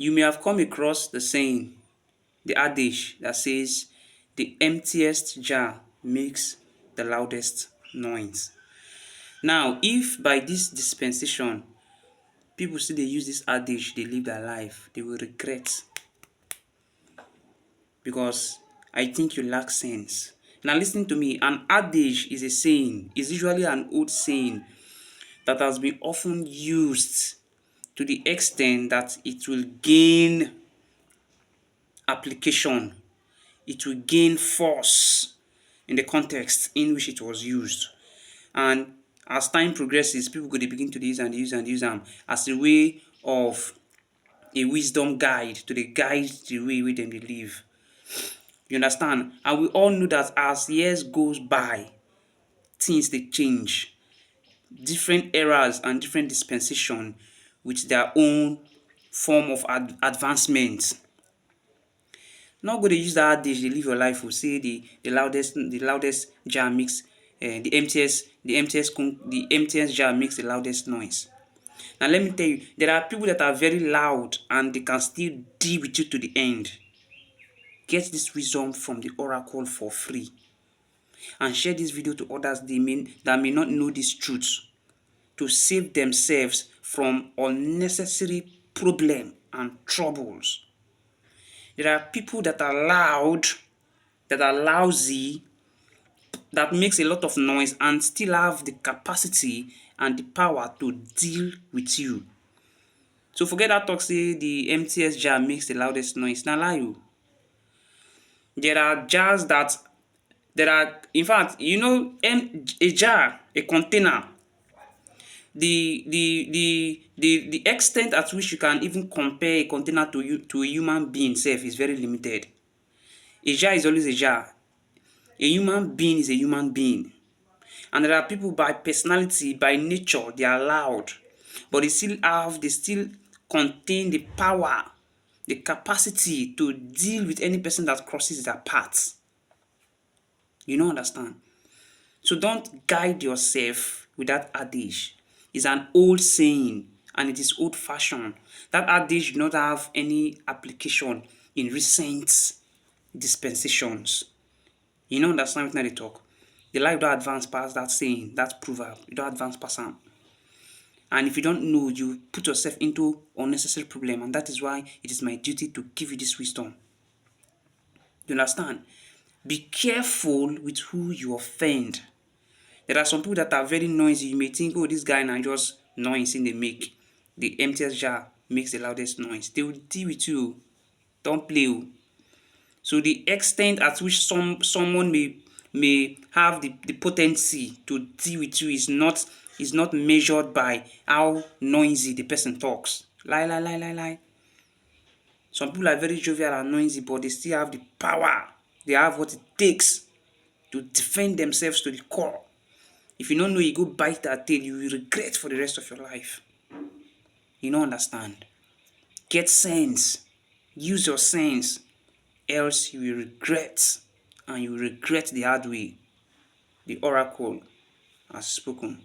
You may have come across the saying, the adage that says, the emptiest jar makes the loudest noise. Now, if by this dispensation, people still they use this adage, they live their life, they will regret, because I think you lack sense. Now listen to me, an adage is a saying, is usually an old saying that has been often used to the extent that it will gain application, it will gain force in the context in which it was used. And as time progresses, people go to begin to use and use them as a way of a wisdom guide to the guide the way with them they live. You understand? And we all know that as years goes by, things they change. Different eras and different dispensation with their own form of advancement. Not going to use that adage, they live your life, will say the loudest jar makes the emptiest jar makes the loudest noise. Now let me tell you, there are people that are very loud and they can still deal with you to the end. Get this wisdom from the oracle for free and share this video to others that may not know this truth, to save themselves from unnecessary problem and troubles. There are people that are loud, that are lousy, that makes a lot of noise and still have the capacity and the power to deal with you. So forget that talk say the emptiest jar makes the loudest noise. Now lie you. There are jars that in fact, a jar, a container, the extent at which you can even compare a container to a human being self is very limited. A jar is always a jar. A human being is a human being. And there are people by personality, by nature, they are loud, but they still contain the power, the capacity to deal with any person that crosses their path. You don't understand? So don't guide yourself with that adage. It's an old saying and it is old fashioned. That adage do not have any application in recent dispensations. You don't understand what they talk. The life don't advance past that saying, that proverb. You don't advance past them. And if you don't know, you put yourself into unnecessary problem, and that is why it is my duty to give you this wisdom. You understand? Be careful with who you offend. There are some people that are very noisy. You may think, oh, this guy now just noise in they make. The emptiest jar makes the loudest noise. They will deal with you. Don't play. So the extent at which someone may have the potency to deal with you is not measured by how noisy the person talks. Lie. Some people are very jovial and noisy, but they still have the power. They have what it takes to defend themselves to the core. If you don't know, you go bite that tail, you will regret for the rest of your life. You don't understand. Get sense. Use your sense. Else you will regret, and you will regret the hard way. The oracle has spoken.